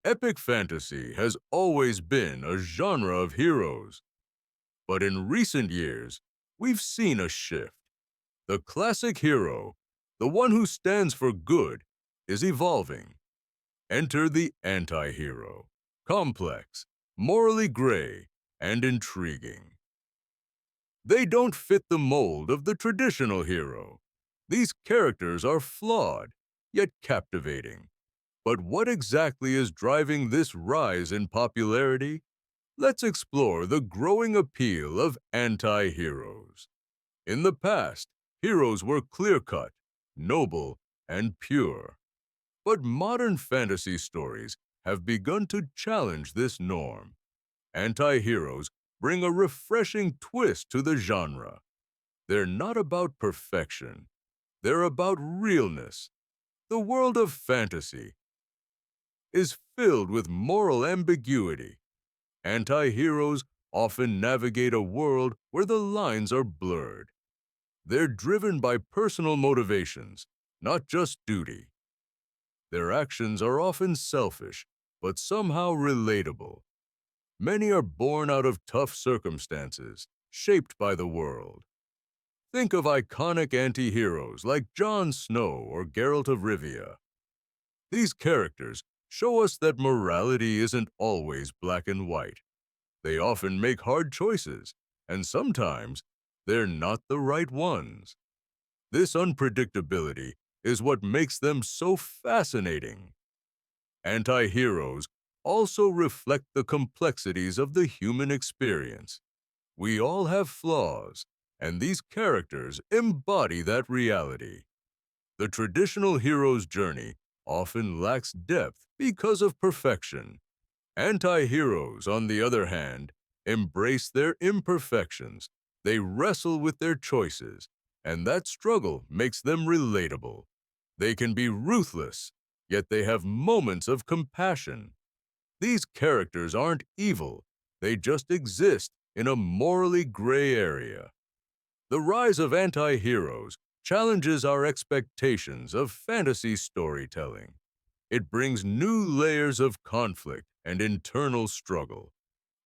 Epic fantasy has always been a genre of heroes, but in recent years, we've seen a shift. The classic hero, the one who stands for good, is evolving. Enter the anti-hero, complex, morally gray, and intriguing. They don't fit the mold of the traditional hero. These characters are flawed, yet captivating. But what exactly is driving this rise in popularity? Let's explore the growing appeal of anti-heroes. In the past, heroes were clear-cut, noble, and pure. But modern fantasy stories have begun to challenge this norm. Anti-heroes bring a refreshing twist to the genre. They're not about perfection. They're about realness. The world of fantasy is filled with moral ambiguity. Anti-heroes often navigate a world where the lines are blurred. They're driven by personal motivations, not just duty. Their actions are often selfish, but somehow relatable. Many are born out of tough circumstances, shaped by the world. Think of iconic anti-heroes like Jon Snow or Geralt of Rivia. These characters show us that morality isn't always black and white. They often make hard choices, and sometimes they're not the right ones. This unpredictability is what makes them so fascinating. Anti-heroes also reflect the complexities of the human experience. We all have flaws, and these characters embody that reality. The traditional hero's journey often lacks depth because of perfection. Anti-heroes, on the other hand, embrace their imperfections. They wrestle with their choices, and that struggle makes them relatable. They can be ruthless, yet they have moments of compassion. These characters aren't evil, they just exist in a morally gray area. The rise of anti-heroes challenges our expectations of fantasy storytelling. It brings new layers of conflict and internal struggle.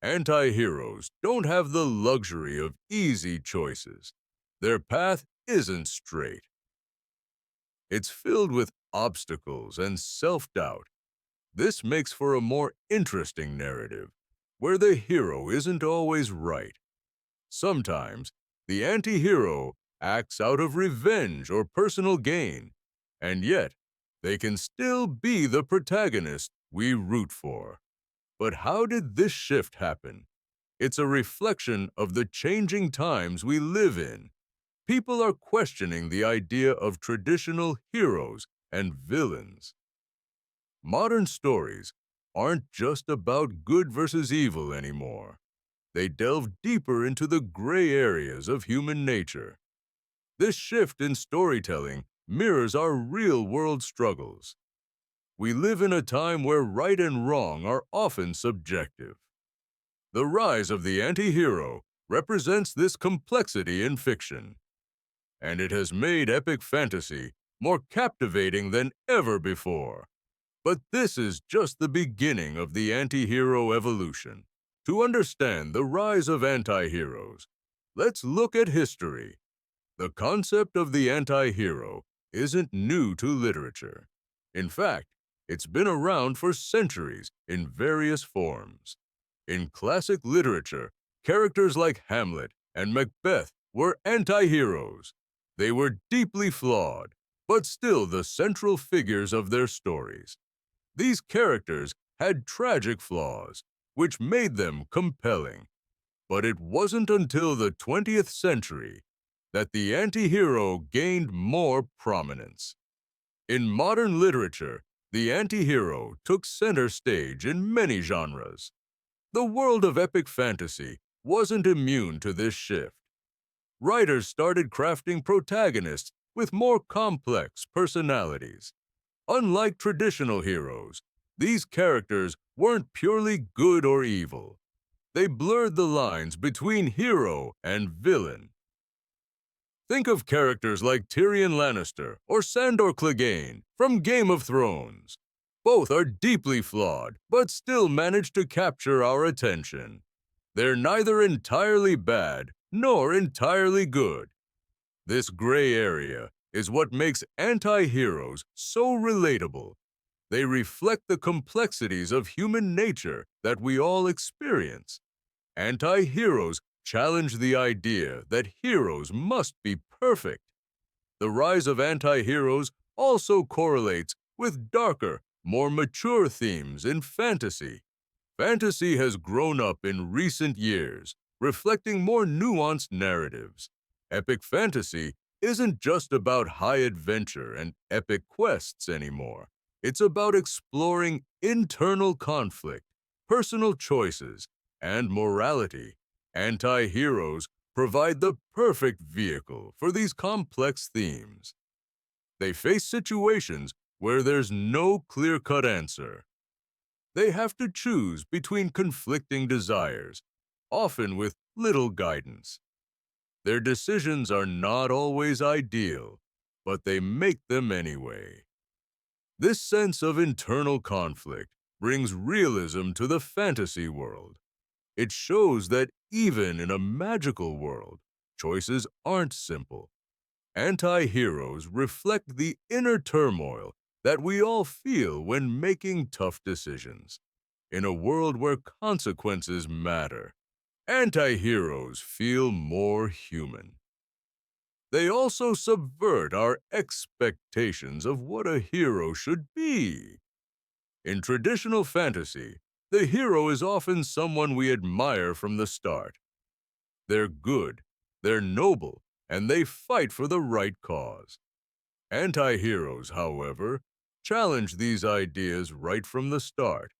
Anti-heroes don't have the luxury of easy choices. Their path isn't straight. It's filled with obstacles and self-doubt. This makes for a more interesting narrative, where the hero isn't always right. Sometimes, the anti-hero acts out of revenge or personal gain, and yet, they can still be the protagonist we root for. But how did this shift happen? It's a reflection of the changing times we live in. People are questioning the idea of traditional heroes and villains. Modern stories aren't just about good versus evil anymore. They delve deeper into the gray areas of human nature. This shift in storytelling mirrors our real-world struggles. We live in a time where right and wrong are often subjective. The rise of the anti-hero represents this complexity in fiction, and it has made epic fantasy more captivating than ever before. But this is just the beginning of the anti-hero evolution. To understand the rise of anti-heroes, let's look at history. The concept of the anti-hero isn't new to literature. In fact, it's been around for centuries in various forms. In classic literature, characters like Hamlet and Macbeth were anti-heroes. They were deeply flawed, but still the central figures of their stories. These characters had tragic flaws, which made them compelling. But it wasn't until the 20th century that the anti-hero gained more prominence. In modern literature, the anti-hero took center stage in many genres. The world of epic fantasy wasn't immune to this shift. Writers started crafting protagonists with more complex personalities. Unlike traditional heroes, these characters weren't purely good or evil. They blurred the lines between hero and villain. Think of characters like Tyrion Lannister or Sandor Clegane from Game of Thrones. Both are deeply flawed, but still manage to capture our attention. They're neither entirely bad nor entirely good. This gray area is what makes anti-heroes so relatable. They reflect the complexities of human nature that we all experience. Anti-heroes challenge the idea that heroes must be perfect. The rise of anti-heroes also correlates with darker, more mature themes in fantasy. Fantasy has grown up in recent years, reflecting more nuanced narratives. Epic fantasy isn't just about high adventure and epic quests anymore. It's about exploring internal conflict, personal choices, and morality. Anti-heroes provide the perfect vehicle for these complex themes. They face situations where there's no clear-cut answer. They have to choose between conflicting desires, often with little guidance. Their decisions are not always ideal, but they make them anyway. This sense of internal conflict brings realism to the fantasy world. It shows that even in a magical world, choices aren't simple. Anti-heroes reflect the inner turmoil that we all feel when making tough decisions. In a world where consequences matter, anti-heroes feel more human. They also subvert our expectations of what a hero should be. In traditional fantasy, the hero is often someone we admire from the start. They're good, they're noble, and they fight for the right cause. Anti-heroes, however, challenge these ideas right from the start.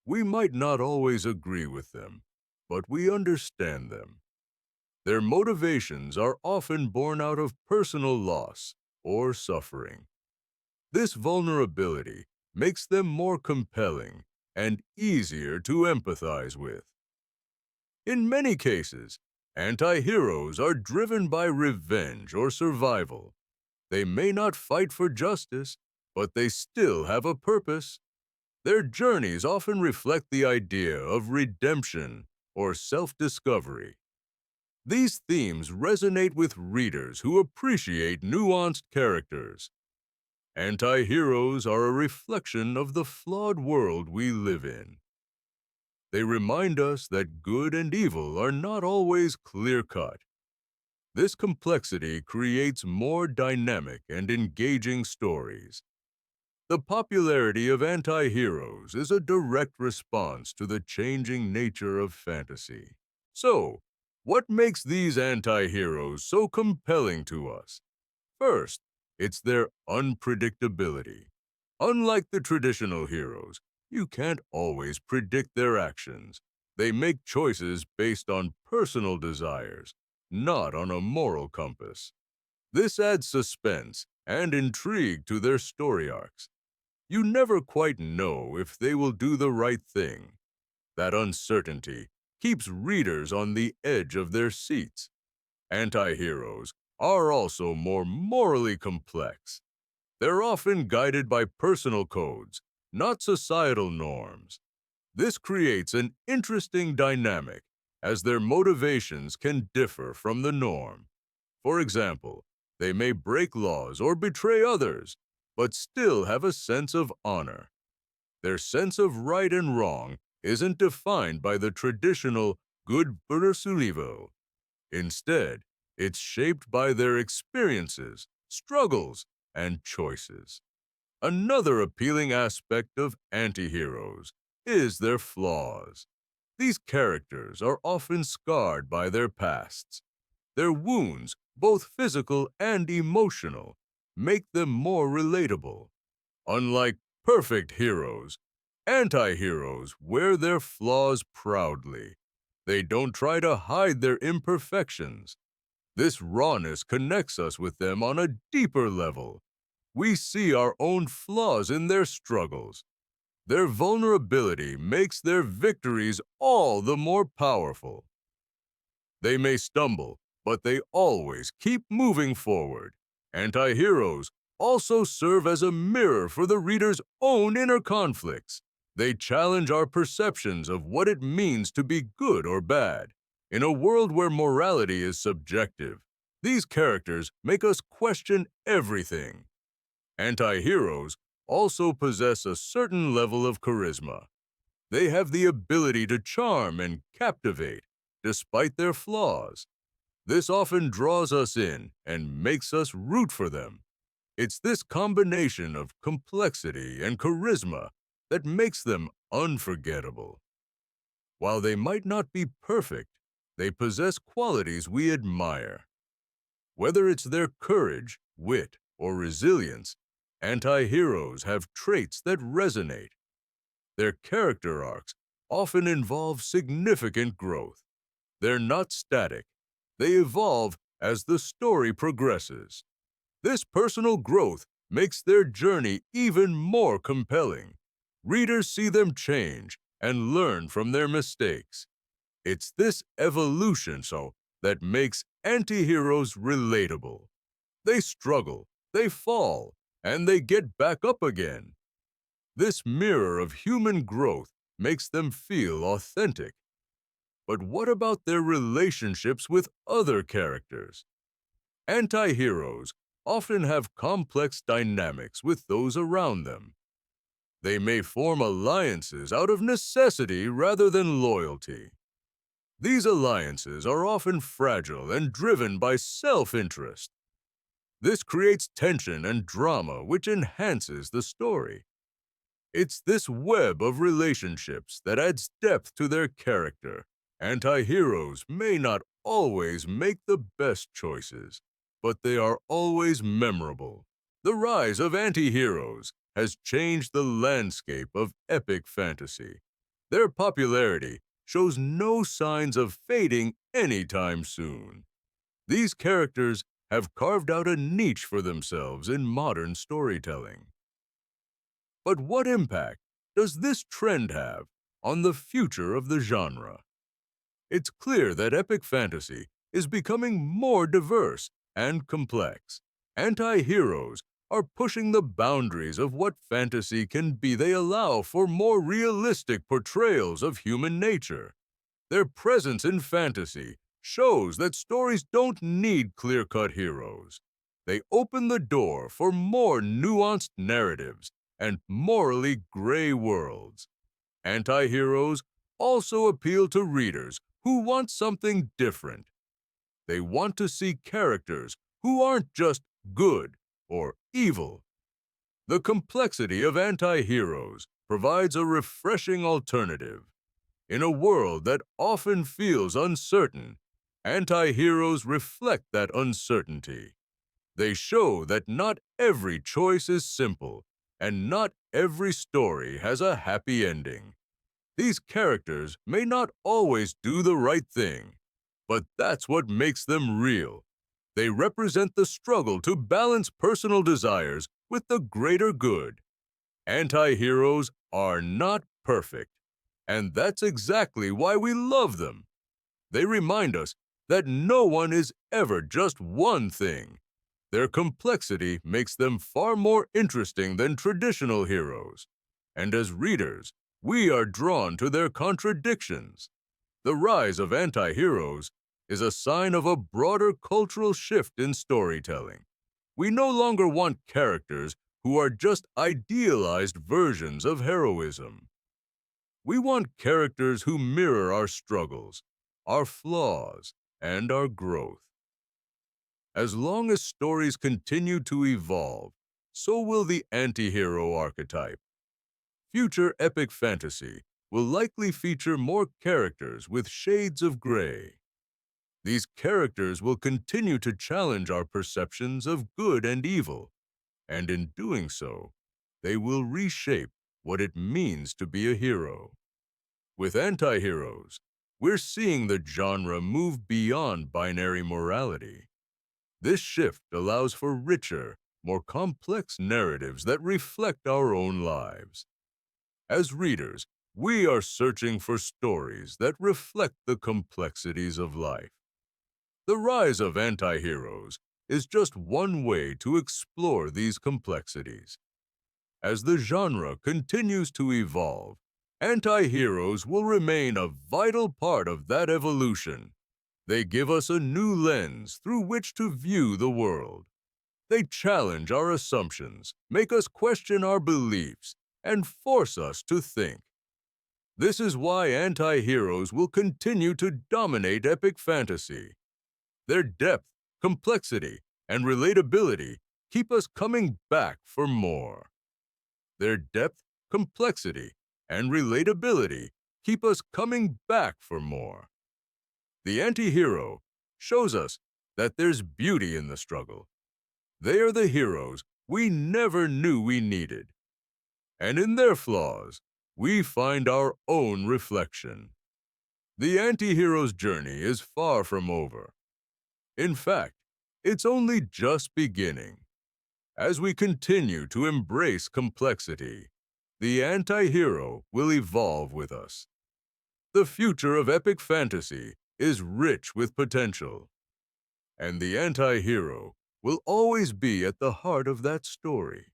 We might not always agree with them, but we understand them. Their motivations are often born out of personal loss or suffering. This vulnerability makes them more compelling and easier to empathize with. In many cases, anti-heroes are driven by revenge or survival. They may not fight for justice, but they still have a purpose. Their journeys often reflect the idea of redemption or self-discovery. These themes resonate with readers who appreciate nuanced characters. Anti-heroes are a reflection of the flawed world we live in. They remind us that good and evil are not always clear-cut. This complexity creates more dynamic and engaging stories. The popularity of anti-heroes is a direct response to the changing nature of fantasy. So, what makes these anti-heroes so compelling to us? First, it's their unpredictability. Unlike the traditional heroes, you can't always predict their actions. They make choices based on personal desires, not on a moral compass. This adds suspense and intrigue to their story arcs. You never quite know if they will do the right thing. That uncertainty keeps readers on the edge of their seats. Anti-heroes are also more morally complex. They're often guided by personal codes, not societal norms. This creates an interesting dynamic, as their motivations can differ from the norm. For example, they may break laws or betray others, but still have a sense of honor. Their sense of right and wrong isn't defined by the traditional good versus evil. Instead, it's shaped by their experiences, struggles, and choices. Another appealing aspect of anti-heroes is their flaws. These characters are often scarred by their pasts. Their wounds, both physical and emotional, make them more relatable. Unlike perfect heroes, anti-heroes wear their flaws proudly. They don't try to hide their imperfections. This rawness connects us with them on a deeper level. We see our own flaws in their struggles. Their vulnerability makes their victories all the more powerful. They may stumble, but they always keep moving forward. Anti-heroes also serve as a mirror for the reader's own inner conflicts. They challenge our perceptions of what it means to be good or bad. In a world where morality is subjective, these characters make us question everything. Anti-heroes also possess a certain level of charisma. They have the ability to charm and captivate, despite their flaws. This often draws us in and makes us root for them. It's this combination of complexity and charisma that makes them unforgettable. While they might not be perfect, they possess qualities we admire. Whether it's their courage, wit, or resilience, anti-heroes have traits that resonate. Their character arcs often involve significant growth. They're not static. They evolve as the story progresses. This personal growth makes their journey even more compelling. Readers see them change and learn from their mistakes. It's this evolution that makes anti-heroes relatable. They struggle, they fall, and they get back up again. This mirror of human growth makes them feel authentic. But what about their relationships with other characters? Anti-heroes often have complex dynamics with those around them. They may form alliances out of necessity rather than loyalty. These alliances are often fragile and driven by self-interest. This creates tension and drama which enhances the story. It's this web of relationships that adds depth to their character. Anti-heroes may not always make the best choices, but they are always memorable. The rise of anti-heroes has changed the landscape of epic fantasy. Their popularity shows no signs of fading anytime soon. These characters have carved out a niche for themselves in modern storytelling. But what impact does this trend have on the future of the genre? It's clear that epic fantasy is becoming more diverse and complex. Anti-heroes are pushing the boundaries of what fantasy can be. They allow for more realistic portrayals of human nature. Their presence in fantasy shows that stories don't need clear-cut heroes. They open the door for more nuanced narratives and morally gray worlds. Anti-heroes also appeal to readers who want something different. They want to see characters who aren't just good or evil. The complexity of anti-heroes provides a refreshing alternative. In a world that often feels uncertain, anti-heroes reflect that uncertainty. They show that not every choice is simple, and not every story has a happy ending. These characters may not always do the right thing, but that's what makes them real. They represent the struggle to balance personal desires with the greater good. Anti-heroes are not perfect, and that's exactly why we love them. They remind us that no one is ever just one thing. Their complexity makes them far more interesting than traditional heroes. And as readers, we are drawn to their contradictions. The rise of anti-heroes is a sign of a broader cultural shift in storytelling. We no longer want characters who are just idealized versions of heroism. We want characters who mirror our struggles, our flaws, and our growth. As long as stories continue to evolve, so will the anti-hero archetype. Future epic fantasy will likely feature more characters with shades of gray. These characters will continue to challenge our perceptions of good and evil, and in doing so, they will reshape what it means to be a hero. With anti-heroes, we're seeing the genre move beyond binary morality. This shift allows for richer, more complex narratives that reflect our own lives. As readers, we are searching for stories that reflect the complexities of life. The rise of anti-heroes is just one way to explore these complexities. As the genre continues to evolve, anti-heroes will remain a vital part of that evolution. They give us a new lens through which to view the world. They challenge our assumptions, make us question our beliefs, and force us to think. This is why anti-heroes will continue to dominate epic fantasy. Their depth, complexity, and relatability keep us coming back for more. Their depth, complexity, and relatability keep us coming back for more. The anti-hero shows us that there's beauty in the struggle. They are the heroes we never knew we needed. And in their flaws, we find our own reflection. The anti-hero's journey is far from over. In fact, it's only just beginning. As we continue to embrace complexity, the anti-hero will evolve with us. The future of epic fantasy is rich with potential, and the anti-hero will always be at the heart of that story.